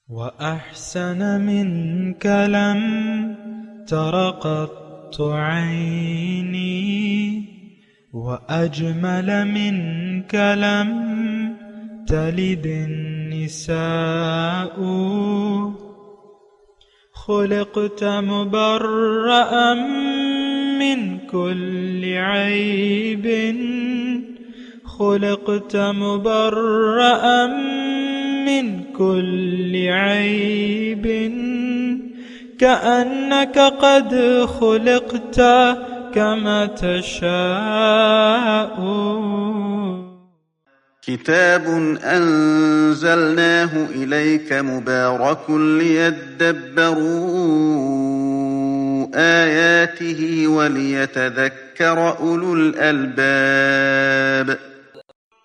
وأحسن منك لم تر قط عيني وأجمل منك لم تلد النساء خلقت مبرأ من كل عيب خلقت مبرأ من كل عيب كأنك قد خلقت كما تشاء. كتاب أنزلناه إليك مبارك ليدبروا آياته وليتذكر أولو الألباب.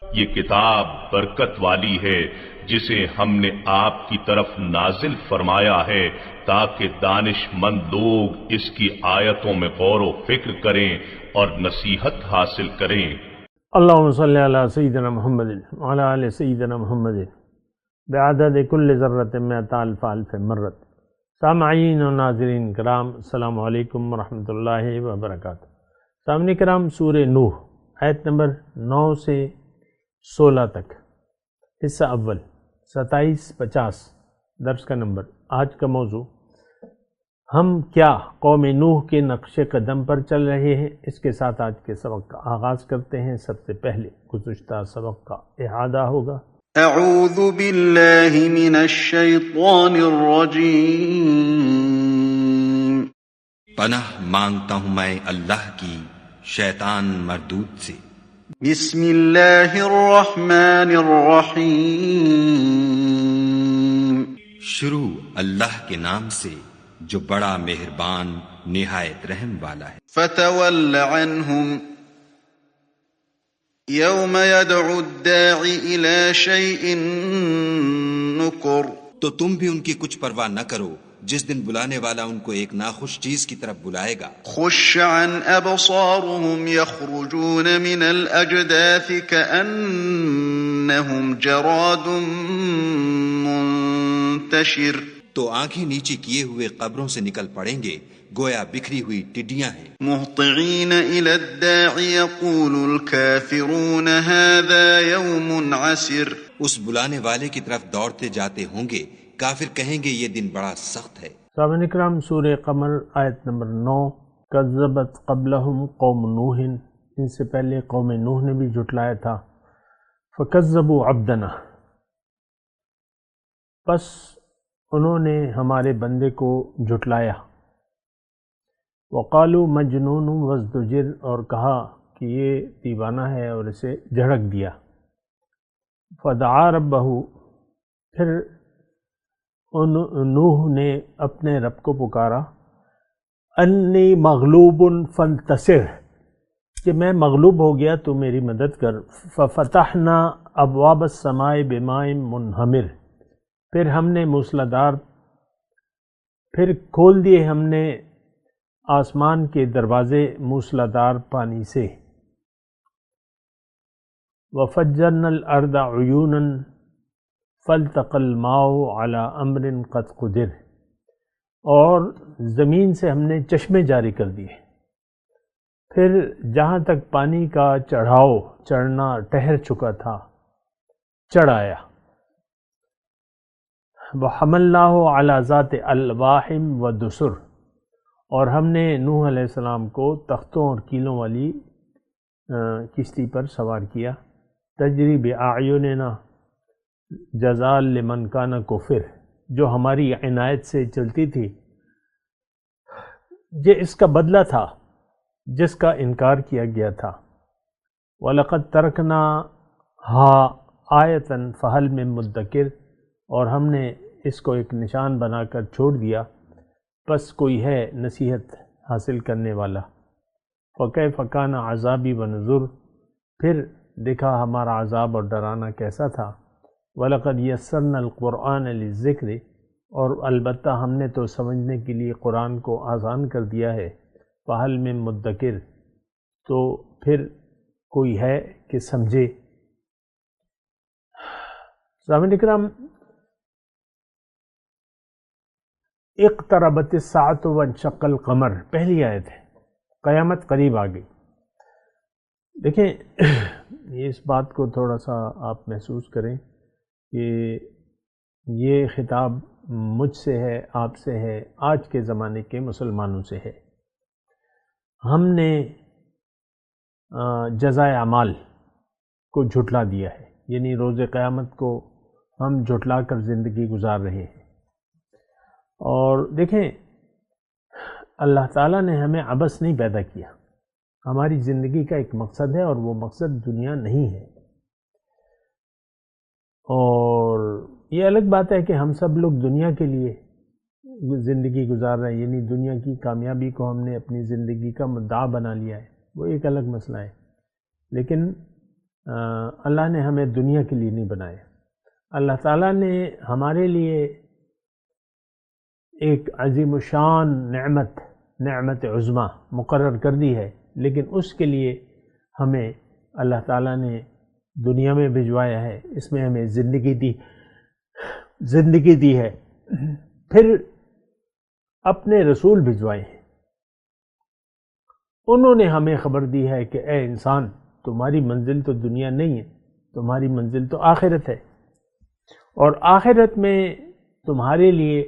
یہ کتاب برکت والی ہے جسے ہم نے آپ کی طرف نازل فرمایا ہے تاکہ دانش مند لوگ اس کی آیتوں میں غور و فکر کریں اور نصیحت حاصل کریں. اللہم صلی علی سیدنا محمد وعلی آل سیدنا محمد بعدد کل ذرۃ مئۃ الف الف مرت. سامعین و ناظرین کرام، السلام علیکم ورحمۃ اللہ وبرکاتہ. سامعین کرام، سورہ نوح آیت نمبر 9 سے 16 تک، حصہ اول 27-50 درس کا نمبر. آج کا موضوع ہم کیا قوم نوح کے نقش قدم پر چل رہے ہیں. اس کے ساتھ آج کے سبق کا آغاز کرتے ہیں. سب سے پہلے گزشتہ سبق کا اعادہ ہوگا. اعوذ باللہ من الشیطان الرجیم. پناہ مانگتا ہوں میں اللہ کی شیطان مردود سے. بسم اللہ الرحمن الرحیم. شروع اللہ کے نام سے جو بڑا مہربان نہایت رحم والا ہے. فتول عنہم یوم یدعو الداعی الی شیء نکر. تو تم بھی ان کی کچھ پرواہ نہ کرو جس دن بلانے والا ان کو ایک ناخوش چیز کی طرف بلائے گا. خش عن ابصارهم یخرجون من الاجداث کأنہم جراد منتشر. تو آنکھیں نیچے کیے ہوئے قبروں سے نکل پڑیں گے گویا بکھری ہوئی ٹڈیاں ہیں. مہطعین الی الداع یقول الکافرون هذا یوم عسر. اس بلانے والے کی طرف دوڑتے جاتے ہوں گے، کافر کہیں گے یہ دن بڑا سخت ہے. سامعین کرام، سورہ قمر آیت نمبر 9. کذبت قبلہم قوم نوح. ان سے پہلے قوم نوح نے بھی جھٹلایا تھا. فکذبوا عبدنا، پس انہوں نے ہمارے بندے کو جھٹلایا. وقالوا مجنون وازدجر، اور کہا کہ یہ دیوانہ ہے اور اسے جھڑک دیا. فدعا ربہ، پھر نوح نے اپنے رب کو پکارا. انی مغلوب فانتصر، کہ میں مغلوب ہو گیا تو میری مدد کر. ففتحنا ابواب السماء بماء منہمر، پھر ہم نے موسلادھار، پھر کھول دیے ہم نے آسمان کے دروازے موسلادھار پانی سے. وفجرنا الارض عیونا فالتقى الماء على امر قد قدر، اور زمین سے ہم نے چشمے جاری کر دیے. پھر جہاں تک پانی کا چڑھنا ٹھہر چکا تھا چڑھ آیا. وحملناه على ذات الواح ودسر، اور ہم نے نوح علیہ السلام کو تختوں اور کیلوں والی کشتی پر سوار کیا. تجری بأعیننا جزاء لمن کان کفر، جو ہماری عنایت سے چلتی تھی، یہ اس کا بدلہ تھا جس کا انکار کیا گیا تھا. وَلَقَدْ تَرَكْنَاهَا آیَةً فَهَلْ مِن مُدَّکِرٍ، اور ہم نے اس کو ایک نشان بنا کر چھوڑ دیا، پس کوئی ہے نصیحت حاصل کرنے والا. فَكَيْفَ كَانَ عَذَابِي وَنُذُرِ، پھر دیکھا ہمارا عذاب اور ڈرانا کیسا تھا. وَلَقَدْ يَسَّرْنَا الْقُرْآنَ لِلذِّكْرِ، اور البتہ ہم نے تو سمجھنے کے لیے قرآن کو آسان کر دیا ہے. فَهَلْ مِن مُدَّکِرٍ، تو پھر کوئی ہے کہ سمجھے. سامعین کرام، اقتربت الساعۃ وانشق القمر پہلی آیت ہے، قیامت قریب آ گئی۔ دیکھیں اس بات کو تھوڑا سا آپ محسوس کریں کہ یہ خطاب مجھ سے ہے، آپ سے ہے، آج کے زمانے کے مسلمانوں سے ہے۔ ہم نے جزائے اعمال کو جھٹلا دیا ہے، یعنی روز قیامت کو ہم جھٹلا کر زندگی گزار رہے ہیں۔ اور دیکھیں اللہ تعالیٰ نے ہمیں عبث نہیں پیدا کیا، ہماری زندگی کا ایک مقصد ہے اور وہ مقصد دنیا نہیں ہے۔ اور یہ الگ بات ہے کہ ہم سب لوگ دنیا کے لیے زندگی گزار رہے ہیں، یعنی دنیا کی کامیابی کو ہم نے اپنی زندگی کا مدعا بنا لیا ہے، وہ ایک الگ مسئلہ ہے۔ لیکن اللہ نے ہمیں دنیا کے لیے نہیں بنایا۔ اللہ تعالیٰ نے ہمارے لیے ایک عظیم الشان نعمت عظمیٰ مقرر کر دی ہے، لیکن اس کے لیے ہمیں اللہ تعالیٰ نے دنیا میں بھجوایا ہے، اس میں ہمیں زندگی دی ہے، پھر اپنے رسول بھجوائے ہیں۔ انہوں نے ہمیں خبر دی ہے کہ اے انسان، تمہاری منزل تو دنیا نہیں ہے، تمہاری منزل تو آخرت ہے، اور آخرت میں تمہارے لیے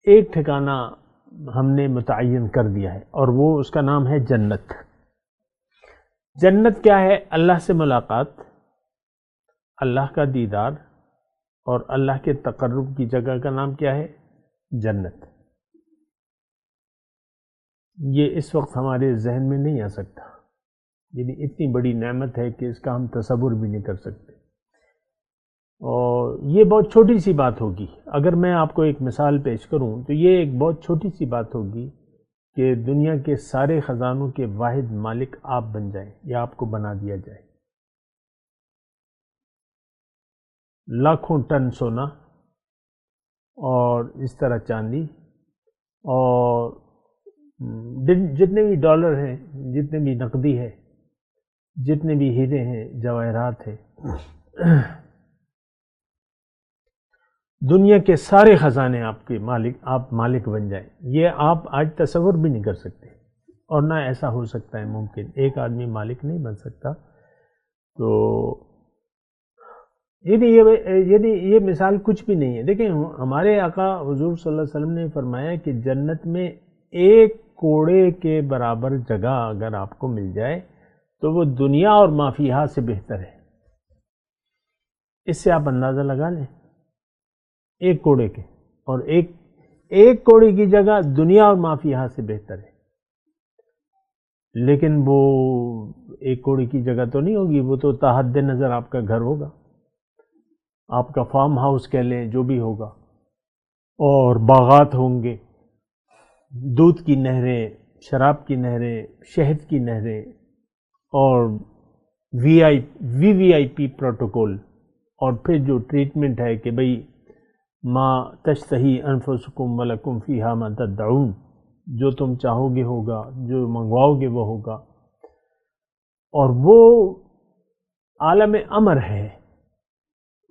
ایک ٹھکانہ ہم نے متعین کر دیا ہے، اور وہ اس کا نام ہے جنت۔ جنت کیا ہے؟ اللہ سے ملاقات، اللہ کا دیدار، اور اللہ کے تقرب کی جگہ کا نام کیا ہے؟ جنت۔ یہ اس وقت ہمارے ذہن میں نہیں آ سکتا، یعنی اتنی بڑی نعمت ہے کہ اس کا ہم تصور بھی نہیں کر سکتے۔ اور یہ بہت چھوٹی سی بات ہوگی، اگر میں آپ کو ایک مثال پیش کروں تو یہ ایک بہت چھوٹی سی بات ہوگی کہ دنیا کے سارے خزانوں کے واحد مالک آپ بن جائیں یا آپ کو بنا دیا جائے۔ لاکھوں ٹن سونا اور اس طرح چاندی اور جتنے بھی ڈالر ہیں، جتنے بھی نقدی ہے، جتنے بھی ہیرے ہیں، جواہرات ہیں، دنیا کے سارے خزانے آپ مالک بن جائیں، یہ آپ آج تصور بھی نہیں کر سکتے، اور نہ ایسا ہو سکتا ہے ممکن۔ ایک آدمی مالک نہیں بن سکتا۔ تو یہ مثال کچھ بھی نہیں ہے۔ دیکھیں ہمارے آقا حضور صلی اللہ علیہ وسلم نے فرمایا کہ جنت میں ایک کوڑے کے برابر جگہ اگر آپ کو مل جائے تو وہ دنیا اور ما فیہا سے بہتر ہے۔ اس سے آپ اندازہ لگا لیں، ایک کوڑے کے، اور ایک کوڑے کی جگہ دنیا اور ما فیہا سے بہتر ہے۔ لیکن وہ ایک کوڑے کی جگہ تو نہیں ہوگی، وہ تو تحد نظر آپ کا گھر ہوگا، آپ کا فارم ہاؤس کہہ لیں، جو بھی ہوگا، اور باغات ہوں گے، دودھ کی نہریں، شراب کی نہریں، شہد کی نہریں، اور وی آئی پی پروٹوکول، اور پھر جو ٹریٹمنٹ ہے کہ بھئی ما تشتہی انفسکم ولکم فیہا ما تدعون، جو تم چاہو گے ہوگا، جو منگواؤ گے وہ ہوگا، اور وہ عالم امر ہے،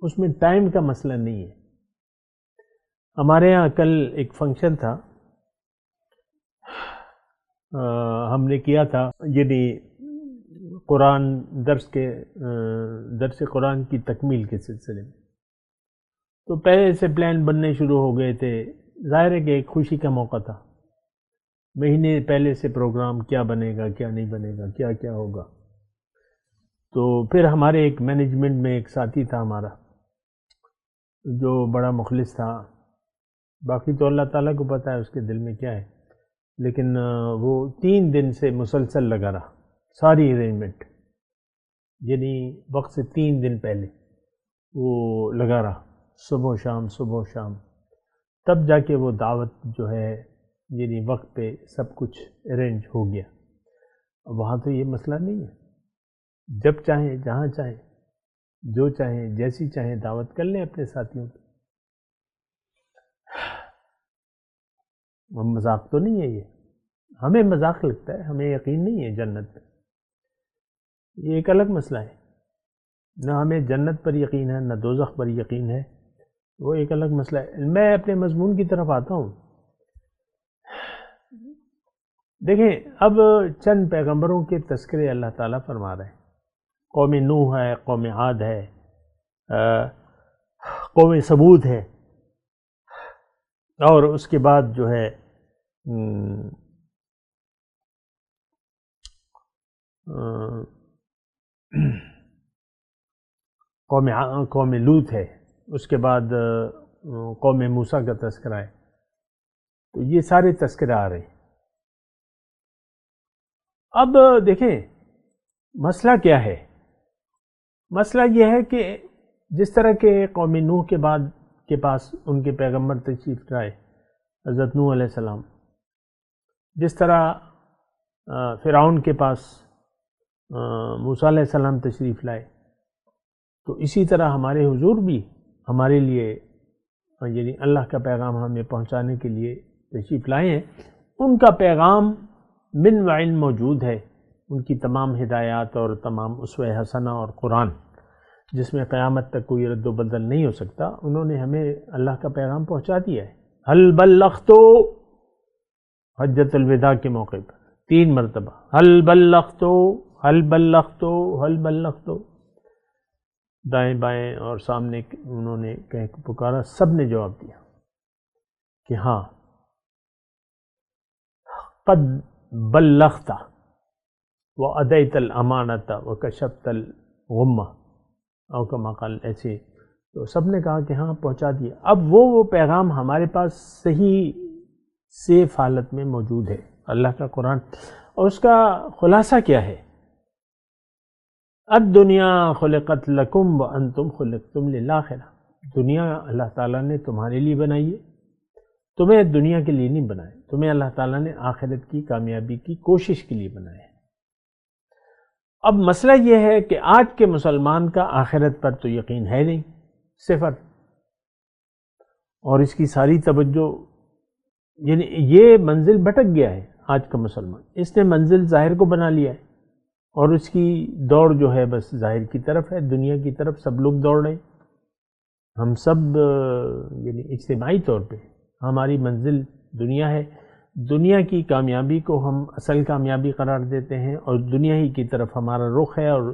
اس میں ٹائم کا مسئلہ نہیں ہے۔ ہمارے ہاں کل ایک فنکشن تھا، ہم نے کیا تھا یعنی قرآن درس قرآن کی تکمیل کے سلسلے میں، تو پہلے سے پلان بننے شروع ہو گئے تھے۔ ظاہر ہے کہ ایک خوشی کا موقع تھا، مہینے پہلے سے پروگرام کیا بنے گا، کیا نہیں بنے گا، کیا کیا ہوگا۔ تو پھر ہمارے ایک مینجمنٹ میں ایک ساتھی تھا ہمارا جو بڑا مخلص تھا، باقی تو اللہ تعالیٰ کو پتہ ہے اس کے دل میں کیا ہے، لیکن وہ 3 دن سے مسلسل لگا رہا، ساری ارینجمنٹ، یعنی وقت سے 3 دن پہلے وہ لگا رہا، صبح و شام صبح و شام، تب جا کے وہ دعوت جو ہے یعنی وقت پہ سب کچھ ارینج ہو گیا۔ وہاں تو یہ مسئلہ نہیں ہے، جب چاہیں جہاں چاہیں جو چاہیں جیسی چاہیں دعوت کر لیں اپنے ساتھیوں کی۔ مذاق تو نہیں ہے یہ، ہمیں مذاق لگتا ہے، ہمیں یقین نہیں ہے جنت پہ، یہ ایک الگ مسئلہ ہے۔ نہ ہمیں جنت پر یقین ہے، نہ دوزخ پر یقین ہے، وہ ایک الگ مسئلہ ہے. میں اپنے مضمون کی طرف آتا ہوں. دیکھیں اب چند پیغمبروں کے تذکرے اللہ تعالیٰ فرما رہے ہیں. قوم نوح ہے، قوم عاد ہے، قوم ثمود ہے، اور اس کے بعد جو ہے قوم لوط ہے، اس کے بعد قوم موسیٰ کا تذکرہ ہے. تو یہ سارے تذکرے آ رہے ہیں. اب دیکھیں مسئلہ کیا ہے. مسئلہ یہ ہے کہ جس طرح کے قوم نوح کے بعد کے پاس ان کے پیغمبر تشریف لائے حضرت نوح علیہ السلام، جس طرح فرعون کے پاس موسیٰ علیہ السلام تشریف لائے، تو اسی طرح ہمارے حضور بھی ہمارے لیے یعنی اللہ کا پیغام ہمیں پہنچانے کے لیے تشریف لائے ہیں. ان کا پیغام من وعلم موجود ہے، ان کی تمام ہدایات اور تمام اسوہ حسنہ اور قرآن جس میں قیامت تک کوئی رد و بدل نہیں ہو سکتا، انہوں نے ہمیں اللہ کا پیغام پہنچا دیا ہے. حل بلغتو، حجۃ الوداع کے موقع پر 3 مرتبہ حل بلغتو حل بلغتو حل بلغتو، دائیں بائیں اور سامنے انہوں نے کہہ پکارا، سب نے جواب دیا کہ ہاں قد بلغت وادیت الامانۃ وکشفت الغمہ او کما قال، ایسے تو سب نے کہا کہ ہاں پہنچا دیا. اب وہ پیغام ہمارے پاس صحیح سیف حالت میں موجود ہے، اللہ کا قرآن. اور اس کا خلاصہ کیا ہے؟ الدنیا خلقت لکم وانتم خلقتم للآخرہ. دنیا اللہ تعالیٰ نے تمہارے لیے بنائی ہے، تمہیں دنیا کے لیے نہیں بنائے. تمہیں اللہ تعالیٰ نے آخرت کی کامیابی کی کوشش کے لیے بنایا ہے. اب مسئلہ یہ ہے کہ آج کے مسلمان کا آخرت پر تو یقین ہے نہیں، صفر. اور اس کی ساری توجہ یعنی یہ منزل بھٹک گیا ہے آج کا مسلمان. اس نے منزل ظاہر کو بنا لیا ہے اور اس کی دوڑ جو ہے بس ظاہر کی طرف ہے، دنیا کی طرف سب لوگ دوڑ رہے ہیں. ہم سب یعنی اجتماعی طور پہ ہماری منزل دنیا ہے. دنیا کی کامیابی کو ہم اصل کامیابی قرار دیتے ہیں اور دنیا ہی کی طرف ہمارا رخ ہے اور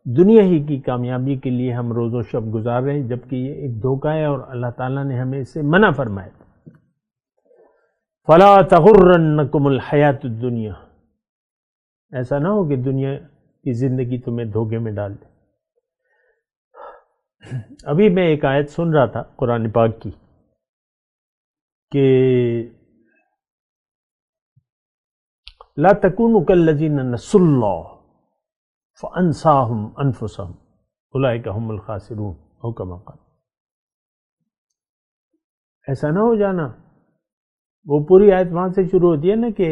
دنیا ہی کی کامیابی کے لیے ہم روز و شب گزار رہے ہیں، جبکہ یہ ایک دھوکہ ہے اور اللہ تعالیٰ نے ہمیں اس سے منع فرمایا. فلا تغرنکم الحیات الدنیا، ایسا نہ ہو کہ دنیا کی زندگی تمہیں دھوکے میں ڈال دے. ابھی میں ایک آیت سن رہا تھا قرآن پاک کی کہ لا تکونوا کالذین نسوا اللہ فانساہم انفسہم اولئک هم الخاسرون او کما قال. ایسا نہ ہو جانا. وہ پوری آیت وہاں سے شروع ہوتی ہے نا کہ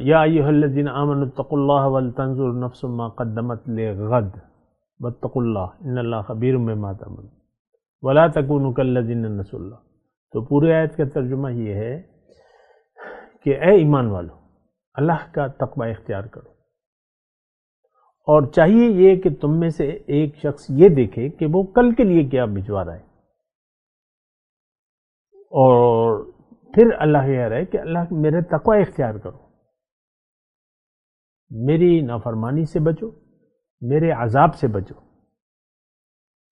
یا ایھا الذین آمنوا اتقوا اللہ ولتنظر نفس ما قدمت لغد واتقوا اللہ ان اللہ خبیر بما تعملون ولا تکونوا کالذین نسوا اللہ. تو پوری آیت کا ترجمہ یہ ہے کہ اے ایمان والو اللہ کا تقوی اختیار کرو، اور چاہیے یہ کہ تم میں سے ایک شخص یہ دیکھے کہ وہ کل کے لیے کیا بھجوا رہا ہے، اور پھر اللہ کہہ رہا ہے کہ اللہ میرے تقوی اختیار کرو، میری نافرمانی سے بچو، میرے عذاب سے بچو.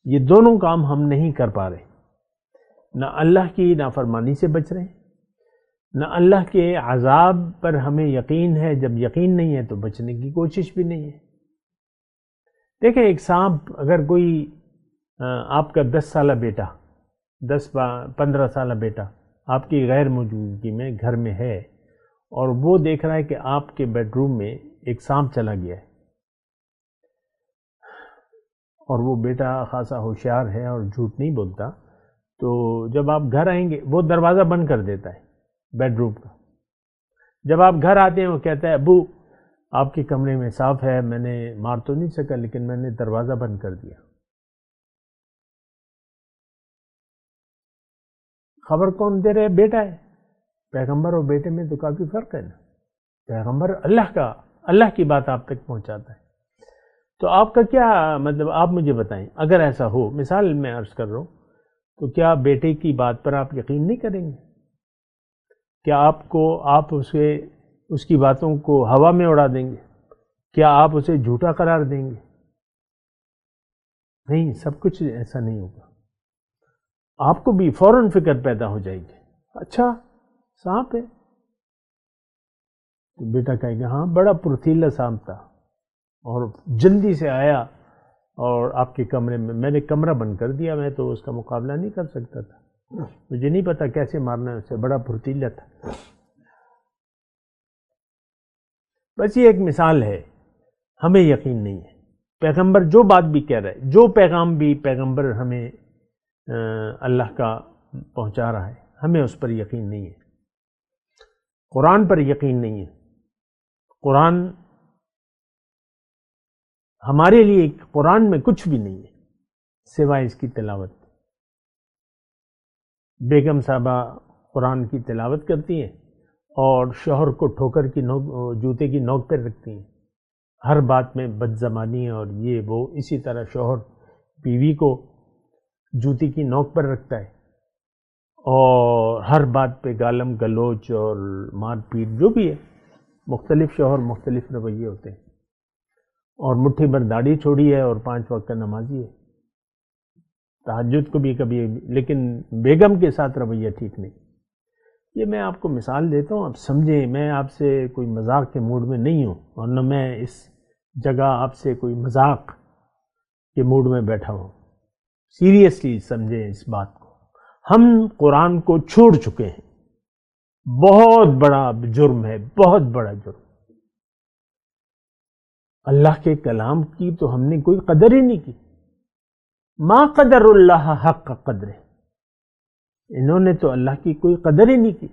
یہ دونوں کام ہم نہیں کر پا رہے، نہ اللہ کی نافرمانی سے بچ رہے ہیں، نہ اللہ کے عذاب پر ہمیں یقین ہے. جب یقین نہیں ہے تو بچنے کی کوشش بھی نہیں ہے. دیکھیں ایک سانپ، اگر کوئی آپ کا 10 سالہ بیٹا 10-15 سالہ بیٹا آپ کی غیر موجودگی میں گھر میں ہے اور وہ دیکھ رہا ہے کہ آپ کے بیڈ روم میں ایک سانپ چلا گیا ہے، اور وہ بیٹا خاصا ہوشیار ہے اور جھوٹ نہیں بولتا، تو جب آپ گھر آئیں گے وہ دروازہ بند کر دیتا ہے بیڈ روم کا. جب آپ گھر آتے ہیں وہ کہتا ہے ابو آپ کے کمرے میں صاف ہے، میں نے مار تو نہیں سکا لیکن میں نے دروازہ بند کر دیا. خبر کون دے رہے؟ بیٹا ہے. پیغمبر اور بیٹے میں تو کافی فرق ہے نا. پیغمبر اللہ کی بات آپ تک پہنچاتا ہے. تو آپ کا کیا مطلب، آپ مجھے بتائیں اگر ایسا ہو. مثال میں عرض کر رہا ہوں، تو کیا بیٹے کی بات پر آپ یقین نہیں کریں گے؟ کیا آپ اس کی باتوں کو ہوا میں اڑا دیں گے؟ کیا آپ اسے جھوٹا قرار دیں گے؟ نہیں، سب کچھ ایسا نہیں ہوگا. آپ کو بھی فوراً فکر پیدا ہو جائے گی، اچھا سانپ ہے. تو بیٹا کہے گا ہاں بڑا پرتیلا سانپ تھا اور جلدی سے آیا اور آپ کے کمرے میں نے کمرہ بند کر دیا، میں تو اس کا مقابلہ نہیں کر سکتا تھا، مجھے نہیں پتا کیسے مارنا ہے اسے، بڑا پھرتیلا تھا. بس یہ ایک مثال ہے، ہمیں یقین نہیں ہے. پیغمبر جو بات بھی کہہ رہا ہے، جو پیغام بھی پیغمبر ہمیں اللہ کا پہنچا رہا ہے، ہمیں اس پر یقین نہیں ہے. قرآن پر یقین نہیں ہے. قرآن ہمارے لیے، قرآن میں کچھ بھی نہیں ہے سوائے اس کی تلاوت. بیگم صاحبہ قرآن کی تلاوت کرتی ہیں اور شوہر کو ٹھوکر کی جوتے کی نوک پر رکھتی ہیں. ہر بات میں بد زبانی اور یہ وہ، اسی طرح شوہر بیوی کو جوتی کی نوک پر رکھتا ہے اور ہر بات پہ گالم گلوچ اور مار پیٹ جو بھی ہے. مختلف شوہر مختلف رویے ہوتے ہیں. اور مٹھی بھر داڑھی چھوڑی ہے اور 5 وقت کا نمازی ہے، تہجد کو بھی کبھی، لیکن بیگم کے ساتھ رویہ ٹھیک نہیں. یہ میں آپ کو مثال دیتا ہوں، آپ سمجھیں. میں آپ سے کوئی مذاق کے موڈ میں نہیں ہوں، اور نہ میں اس جگہ آپ سے کوئی مذاق کے موڈ میں بیٹھا ہوں. سیریسلی سمجھیں اس بات کو. ہم قرآن کو چھوڑ چکے ہیں. بہت بڑا جرم ہے، بہت بڑا جرم. اللہ کے کلام کی تو ہم نے کوئی قدر ہی نہیں کی. ما قدر اللہ حق قدر، انہوں نے تو اللہ کی کوئی قدر ہی نہیں کی.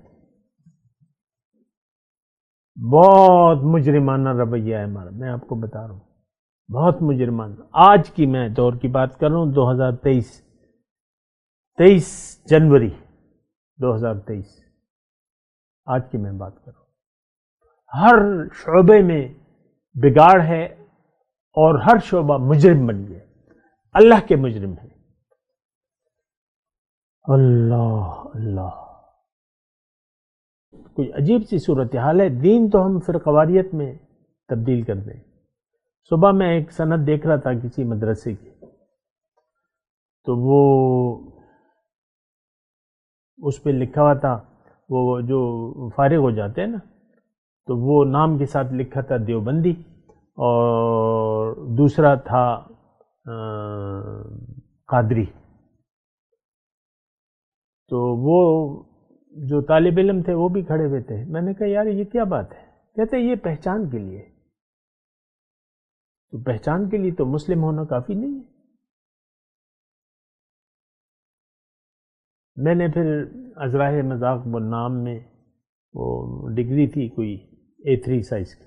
بہت مجرمانہ رویہ ہے ہمارا، میں آپ کو بتا رہا ہوں، بہت مجرمانہ. آج کی میں دور کی بات کر رہا ہوں، 23 جنوری 2023، آج کی میں بات کر رہا ہوں. ہر شعبے میں بگاڑ ہے اور ہر شعبہ مجرم بن گیا. اللہ کے مجرم ہیں. اللہ اللہ، کوئی عجیب سی صورتحال ہے. دین تو ہم فرقواریت میں تبدیل کر دیں. صبح میں ایک سند دیکھ رہا تھا کسی مدرسے کی، تو وہ اس پہ لکھا ہوا تھا، وہ جو فارغ ہو جاتے ہیں نا، تو وہ نام کے ساتھ لکھا تھا دیوبندی، اور دوسرا تھا قادری. تو وہ جو طالب علم تھے وہ بھی کھڑے ہوئے تھے. میں نے کہا یار یہ کیا بات ہے؟ کہتے یہ پہچان کے لیے. تو پہچان کے لیے تو مسلم ہونا کافی نہیں ہے. میں نے پھر ازراہ مذاق و نام میں وہ ڈگری تھی کوئی A3 سائز کی،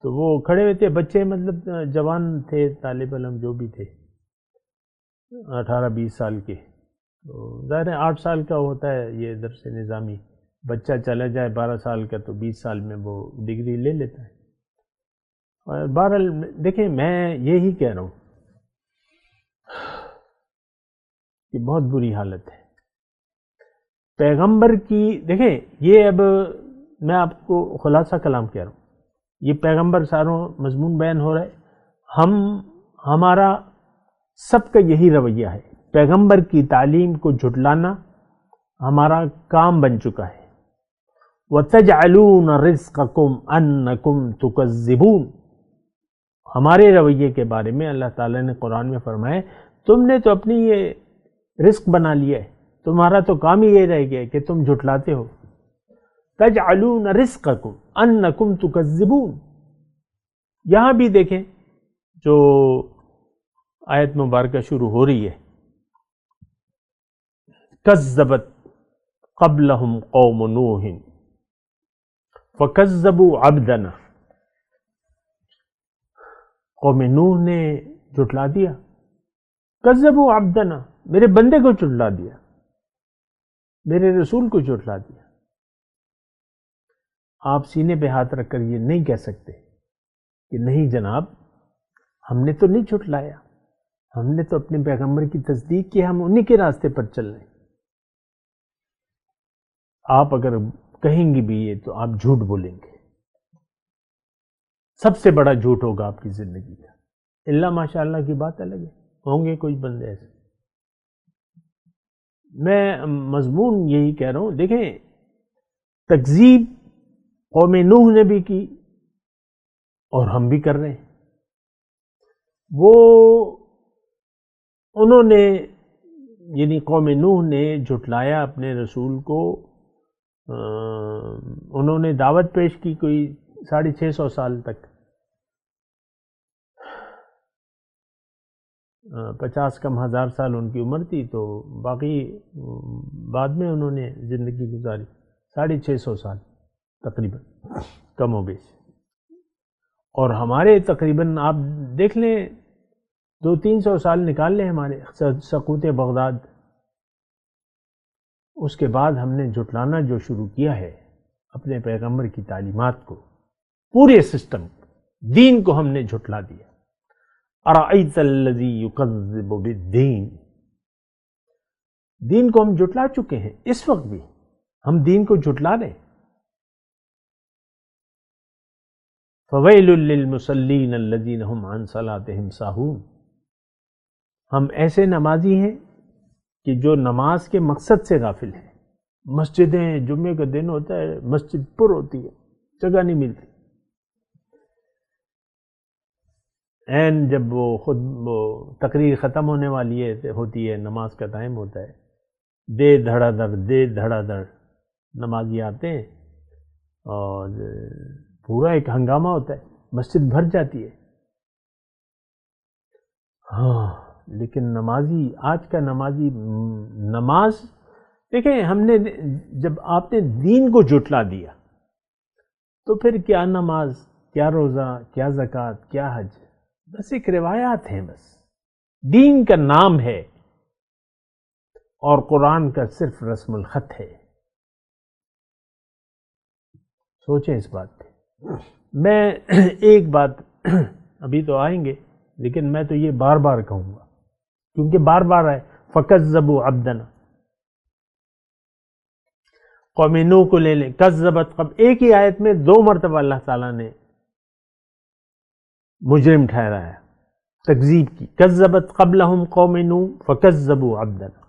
تو وہ کھڑے ہوئے تھے بچے، مطلب جوان تھے، طالب علم جو بھی تھے، 18-20 سال کے. تو ظاہر ہے 8 سال کا ہوتا ہے یہ درس نظامی، بچہ چلا جائے 12 سال کا تو 20 سال میں وہ ڈگری لے لیتا ہے. اور بہرحال دیکھیں، میں یہی کہہ رہا ہوں کہ بہت بری حالت ہے پیغمبر کی. دیکھیں یہ اب میں آپ کو خلاصہ کلام کہہ رہا ہوں، یہ پیغمبر ساروں مضمون بیان ہو رہا ہے. ہمارا سب کا یہی رویہ ہے. پیغمبر کی تعلیم کو جھٹلانا ہمارا کام بن چکا ہے. وَتَجْعَلُونَ رِزْقَكُمْ أَنَّكُمْ تُكَذِّبُونَ. ہمارے رویے کے بارے میں اللہ تعالیٰ نے قرآن میں فرمایا تم نے تو اپنی یہ رزق بنا لیا ہے، تمہارا تو کام ہی یہ رہ گیا کہ تم جھٹلاتے ہو. تَجْعَلُونَ رِزْقَكُمْ أَنَّكُمْ تُكَذِّبُونَ. یہاں بھی دیکھیں جو آیت مبارکہ شروع ہو رہی ہے، کذبت قبلہم قوم نوح فکذبوا عبدنا. قوم نوح نے جھٹلا دیا. کذبوا عبدنا، میرے بندے کو جھٹلا دیا، میرے رسول کو جھٹلا دیا. آپ سینے پہ ہاتھ رکھ کر یہ نہیں کہہ سکتے کہ نہیں جناب ہم نے تو نہیں جھٹلایا، ہم نے تو اپنے پیغمبر کی تصدیق کی، ہم انہی کے راستے پر چل رہے ہیں۔ آپ اگر کہیں گے بھی یہ تو آپ جھوٹ بولیں گے، سب سے بڑا جھوٹ ہوگا آپ کی زندگی کا، اللہ ماشاء اللہ کی بات الگ ہے، ہوں گے کوئی بندے ایسے۔ میں مضمون یہی کہہ رہا ہوں، دیکھیں تکذیب قوم نوح نے بھی کی اور ہم بھی کر رہے ہیں۔ انہوں نے یعنی قوم نوح نے جھٹلایا اپنے رسول کو، انہوں نے دعوت پیش کی کوئی 650 سال تک، 50 کم ہزار سال ان کی عمر تھی، تو باقی بعد میں انہوں نے زندگی گزاری 650 سال تقریباً، کم و بیش۔ اور ہمارے تقریباً آپ دیکھ لیں 200-300 سال نکال لیں ہمارے سقوط بغداد، اس کے بعد ہم نے جھٹلانا جو شروع کیا ہے اپنے پیغمبر کی تعلیمات کو، پورے سسٹم دین کو ہم نے جھٹلا دیا۔ ارأیت الذی یکذب بالدین، دین کو ہم جھٹلا چکے ہیں، اس وقت بھی ہم دین کو جھٹلا رہے ہیں۔ فویل للمصلین الذین هم عن صلاتهم ساہون، ہم ایسے نمازی ہیں کہ جو نماز کے مقصد سے غافل ہیں۔ مسجدیں جمعے کا دن ہوتا ہے، مسجد پر ہوتی ہے، جگہ نہیں ملتی، جب وہ تقریر ختم ہونے والی ہوتی ہے، نماز کا ٹائم ہوتا ہے، دے دھڑا دھڑ نمازی آتے ہیں اور پورا ایک ہنگامہ ہوتا ہے، مسجد بھر جاتی ہے۔ ہاں لیکن نمازی، آج کا نمازی نماز دیکھیں، ہم نے جب آپ نے دین کو جھٹلا دیا تو پھر کیا نماز، کیا روزہ، کیا زکوٰۃ، کیا حج، بس ایک روایات ہیں، بس دین کا نام ہے اور قرآن کا صرف رسم الخط ہے۔ سوچیں اس بات پہ۔ میں ایک بات، ابھی تو آئیں گے لیکن میں تو یہ بار بار کہوں گا کیونکہ بار بار آئے، فَكَذَّبُوا عَبْدَنَا، قوم نوح کو لے لیں، کذبت قبل، ایک ہی آیت میں 2 مرتبہ اللہ تعالیٰ نے مجرم ٹھہرایا تکذیب کی، کذبت قبلہم قوم نوح فکذبوا عبدنا۔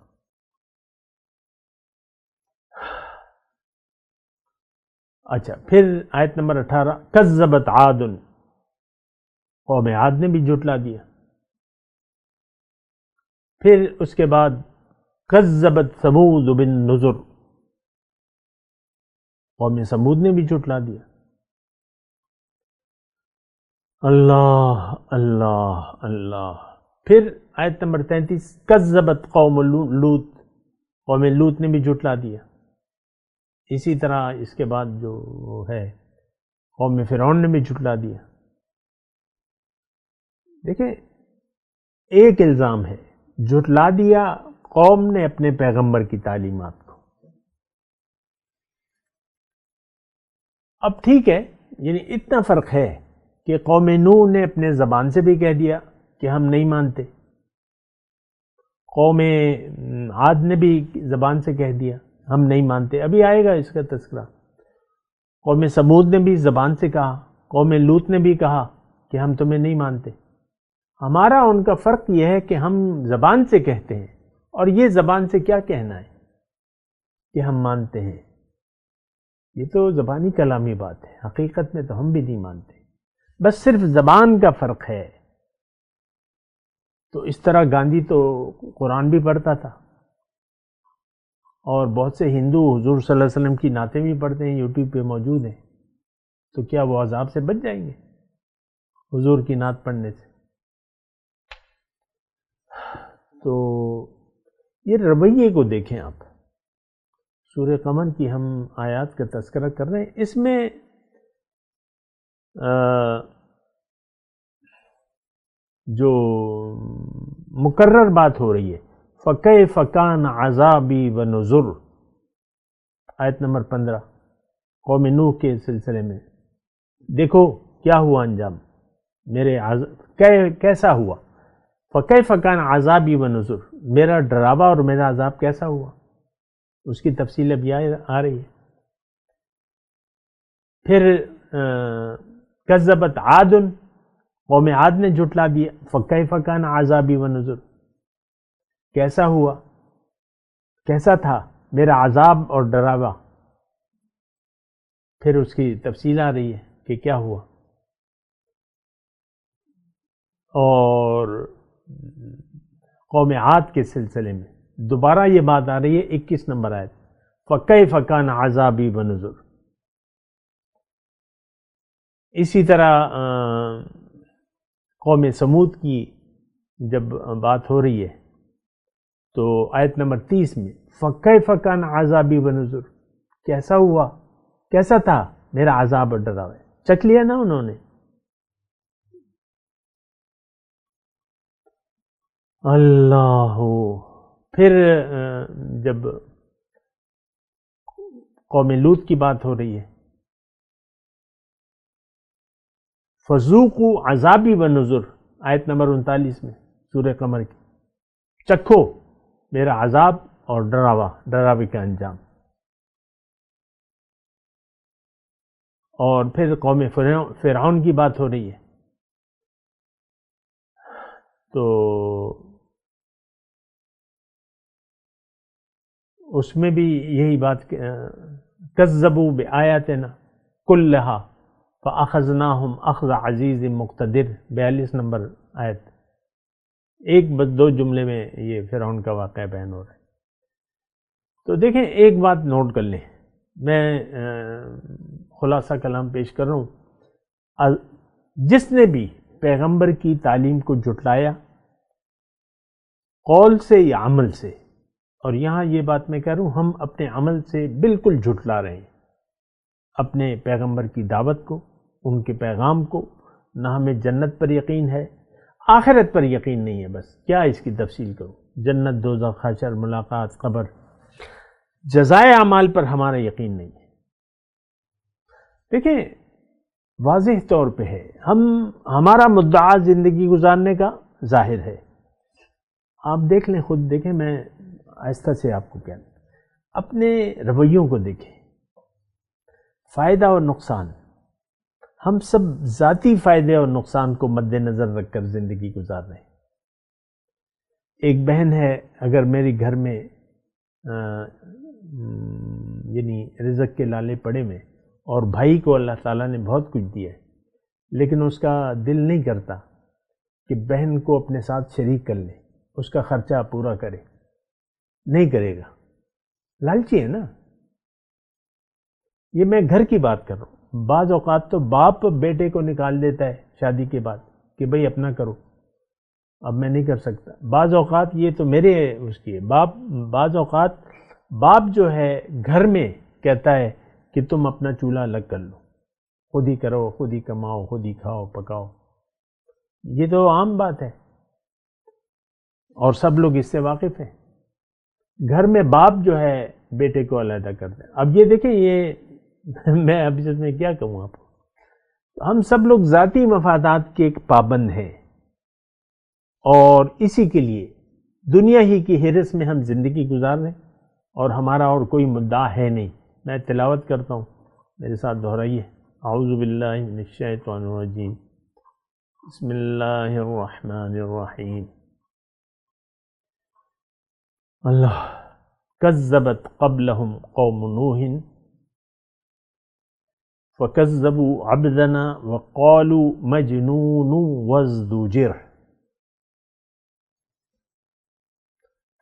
اچھا، پھر آیت نمبر 18، کذبت عاد، قوم عاد نے بھی جھٹلا دیا۔ پھر اس کے بعد کذبت ثمود بالنذر، قوم سمود نے بھی جھٹلا دیا۔ اللہ اللہ اللہ۔ پھر آیت نمبر 33، کذبت قوم لوط، قوم لوط نے بھی جھٹلا دیا۔ اسی طرح اس کے بعد جو ہے قوم فرعون نے بھی جھٹلا دیا۔ دیکھیں ایک الزام ہے، جھٹلا دیا قوم نے اپنے پیغمبر کی تعلیمات کو۔ اب ٹھیک ہے، یعنی اتنا فرق ہے کہ قوم نوح نے اپنے زبان سے بھی کہہ دیا کہ ہم نہیں مانتے، قوم عاد نے بھی زبان سے کہہ دیا ہم نہیں مانتے، ابھی آئے گا اس کا تذکرہ۔ قوم سمود نے بھی زبان سے کہا، قوم لوط نے بھی کہا کہ ہم تمہیں نہیں مانتے۔ ہمارا ان کا فرق یہ ہے کہ ہم زبان سے کہتے ہیں، اور یہ زبان سے کیا کہنا ہے کہ ہم مانتے ہیں، یہ تو زبانی کلامی بات ہے، حقیقت میں تو ہم بھی نہیں مانتے، بس صرف زبان کا فرق ہے۔ تو اس طرح گاندھی تو قرآن بھی پڑھتا تھا، اور بہت سے ہندو حضور صلی اللہ علیہ وسلم کی نعتیں بھی پڑھتے ہیں، یوٹیوب پہ موجود ہیں، تو کیا وہ عذاب سے بچ جائیں گے حضور کی نعت پڑھنے سے؟ تو یہ رویے کو دیکھیں آپ، سورہ قمر کی ہم آیات کا تذکرہ کر رہے ہیں، اس میں جو مکرر بات ہو رہی ہے، فَكَيْفَ كَانَ عَذَابِي وَنُذُرْ، آیت نمبر 15 قوم نوح کے سلسلے میں، دیکھو کیا ہوا انجام میرے کیسا ہوا، فکیف کان عذابی و نذر، میرا ڈراوا اور میرا عذاب کیسا ہوا، اس کی تفصیل اب یہ آ رہی ہے. پھر کذبت عاد، قوم عاد نے جھٹلا دیا. فکیف کان عذابی و نذر، کیسا ہوا، کیسا تھا میرا عذاب اور ڈراوا. پھر اس کی تفصیل آ رہی ہے کہ کیا ہوا. اور قوم عاد کے سلسلے میں دوبارہ یہ بات آ رہی ہے 21 نمبر آیت، فَكَيْفَ كَانَ عَذَابِي وَنُذُرِ. اسی طرح قوم سمود کی جب بات ہو رہی ہے تو آیت نمبر 30 میں فَكَيْفَ كَانَ عَذَابِي وَنُذُرِ، کیسا ہوا، کیسا تھا میرا عذاب اور ڈراوا. چکھ لیا نا انہوں نے. اللہ. پھر جب قوم لوط کی بات ہو رہی ہے، فذوقوا عذابی ونذر، آیت نمبر 39 میں سورہ قمر کی، چکھو میرا عذاب اور ڈراوے کا انجام. اور پھر قوم فرعون کی بات ہو رہی ہے تو اس میں بھی یہی بات، کذبوا بآیاتنا کلھا فاخذناہم اخذ عزیز مقتدر، 42 نمبر آیت. ایک بس 2 جملے میں یہ فرعون کا واقعہ بیان ہو رہا ہے. تو دیکھیں ایک بات نوٹ کر لیں، میں خلاصہ کلام پیش کر رہا ہوں. جس نے بھی پیغمبر کی تعلیم کو جھٹلایا قول سے یا عمل سے، اور یہاں یہ بات میں کہہ رہا ہوں ہم اپنے عمل سے بالکل جھٹلا رہے ہیں اپنے پیغمبر کی دعوت کو، ان کے پیغام کو. نہ ہمیں جنت پر یقین ہے، آخرت پر یقین نہیں ہے. بس کیا اس کی تفصیل کروں، جنت، دوزخ، حشر، ملاقات، قبر، جزائے اعمال پر ہمارا یقین نہیں ہے. دیکھیں واضح طور پہ ہے، ہمارا مدعا زندگی گزارنے کا ظاہر ہے. آپ دیکھ لیں، خود دیکھیں، میں آہستہ سے آپ کو کہنا، اپنے رویوں کو دیکھیں، فائدہ اور نقصان. ہم سب ذاتی فائدے اور نقصان کو مد نظر رکھ کر زندگی گزار رہے ہیں. ایک بہن ہے، اگر میری گھر میں یعنی رزق کے لالے پڑے میں، اور بھائی کو اللہ تعالیٰ نے بہت کچھ دیا ہے، لیکن اس کا دل نہیں کرتا کہ بہن کو اپنے ساتھ شریک کر لے، اس کا خرچہ پورا کرے، نہیں کرے گا، لالچی ہے نا. یہ میں گھر کی بات کر رہا ہوں. بعض اوقات تو باپ بیٹے کو نکال دیتا ہے شادی کے بعد کہ بھئی اپنا کرو، اب میں نہیں کر سکتا. بعض اوقات یہ تو میرے اس کی ہے، بعض اوقات باپ جو ہے گھر میں کہتا ہے کہ تم اپنا چولہا الگ کر لو، خود ہی کرو، خود ہی کماؤ، خود ہی کھاؤ پکاؤ. یہ تو عام بات ہے اور سب لوگ اس سے واقف ہیں. گھر میں باپ جو ہے بیٹے کو علیحدہ کرتا ہے. اب یہ دیکھیں، یہ میں اب اس میں کیا کہوں آپ کو، ہم سب لوگ ذاتی مفادات کے ایک پابند ہیں، اور اسی کے لیے دنیا ہی کی حرص میں ہم زندگی گزار رہے ہیں، اور ہمارا اور کوئی مدعا ہے نہیں. میں تلاوت کرتا ہوں، میرے ساتھ دہرائیے. اعوذ باللہ من الشیطان الرجیم، بسم اللہ الرحمن الرحیم. اللہ. کذبت قبلہم قوم نوح فکذبوا عبدنا وقالوا مجنون وازدجر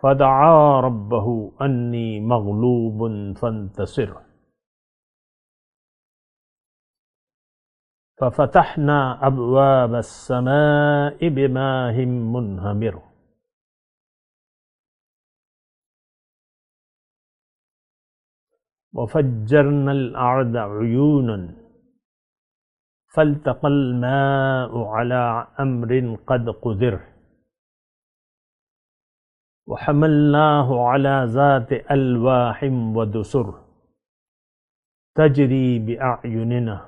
فدعا ربه انی مغلوب فانتصر ففتحنا ابواب السماء بماء منہمر وفجرنا الأرض عيونا فالتقى الماء على أمر قد قدر وحملناه على ذات ألواح ودسر تجري بأعيننا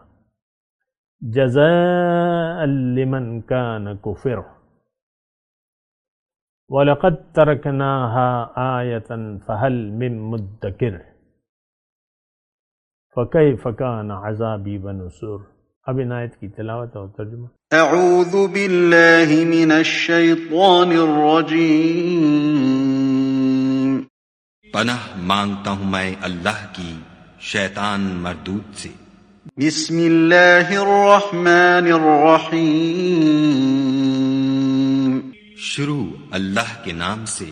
جزاء لمن كان كفر وَلَقَدْ تَرَكْنَاهَا آيَةً فَهَلْ مِن مُدَّكِرٍ فَكَيْفَ كَانَ عَذَابِي وَنُذُرِ۔ اب ان آیت کی تلاوت اور ترجمہ۔ اعوذ باللہ من الشیطان الرجیم۔ پناہ مانگتا ہوں میں اللہ کی شیطان مردود سے۔ بسم اللہ الرحمن الرحیم۔ شروع اللہ کے نام سے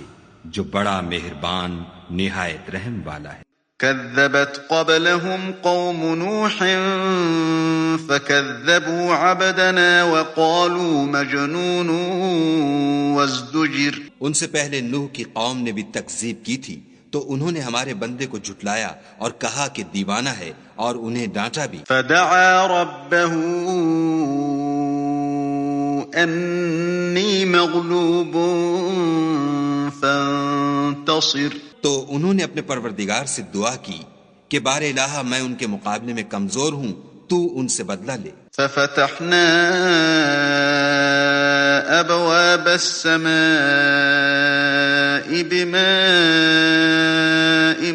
جو بڑا مہربان نہایت رحم والا ہے۔ كذبت قبلهم قوم نوح فكذبوا عبدنا وقالوا مجنون وازدجر۔ ان سے پہلے نوح کی قوم نے بھی تکذیب کی تھی تو انہوں نے ہمارے بندے کو جھٹلایا اور کہا کہ دیوانہ ہے اور انہیں ڈانٹا بھی۔ فدعا ربه انی مغلوب فانتصر۔ تو انہوں نے اپنے پروردگار سے دعا کی کہ بار الہ میں ان کے مقابلے میں کمزور ہوں، تو ان سے بدلہ لے۔ ففتحنا ابواب السماء بماء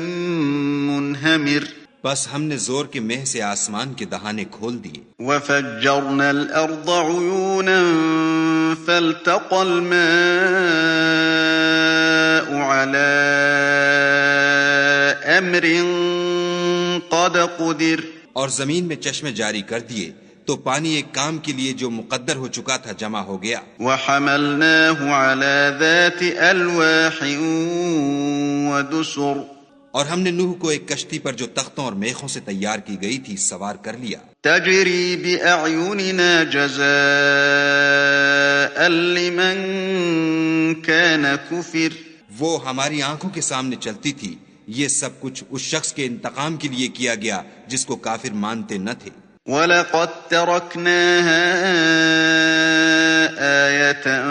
منہمر۔ بس ہم نے زور کے مہ سے آسمان کے دہانے کھول دیے۔ وفجرنا الارض عیونا فالتقى الماء على امر قد قدر۔ اور زمین میں چشمے جاری کر دیے تو پانی ایک کام کے لیے جو مقدر ہو چکا تھا جمع ہو گیا۔ وحملناه على ذات الواح ودسر۔ اور ہم نے نوح کو ایک کشتی پر جو تختوں اور میخوں سے تیار کی گئی تھی سوار کر لیا۔ تجری بأعیننا جزاء لمن كان كفر۔ وہ ہماری آنکھوں کے سامنے چلتی تھی، یہ سب کچھ اس شخص کے انتقام کے لیے کیا گیا جس کو کافر مانتے نہ تھے۔ وَلَقَدْ تَرَكْنَاهَا آيَةً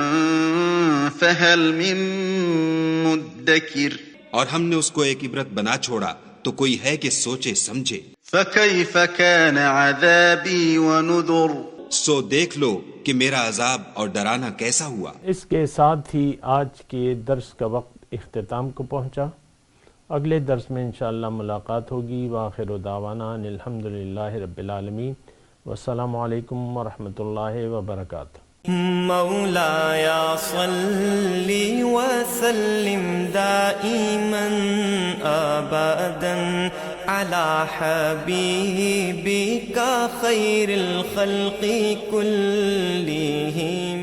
فَهَلْ مِن مُدَّكِرٍ۔ اور ہم نے اس کو ایک عبرت بنا چھوڑا تو کوئی ہے کہ سوچے سمجھے۔ فَكَيْفَ كَانَ عَذَابِي وَنُذُرِ۔ سو دیکھ لو کہ میرا عذاب اور ڈرانا کیسا ہوا۔ اس کے ساتھ ہی آج کے درس کا وقت اختتام کو پہنچا۔ اگلے درس میں انشاءاللہ ملاقات ہوگی۔ وآخر دعوانا ان الحمدللہ رب العالمین، والسلام علیکم ورحمۃ اللہ وبرکاتہ۔ مولاي صل وسلم دائما ابدا على حبيبك خير الخلق كلهم۔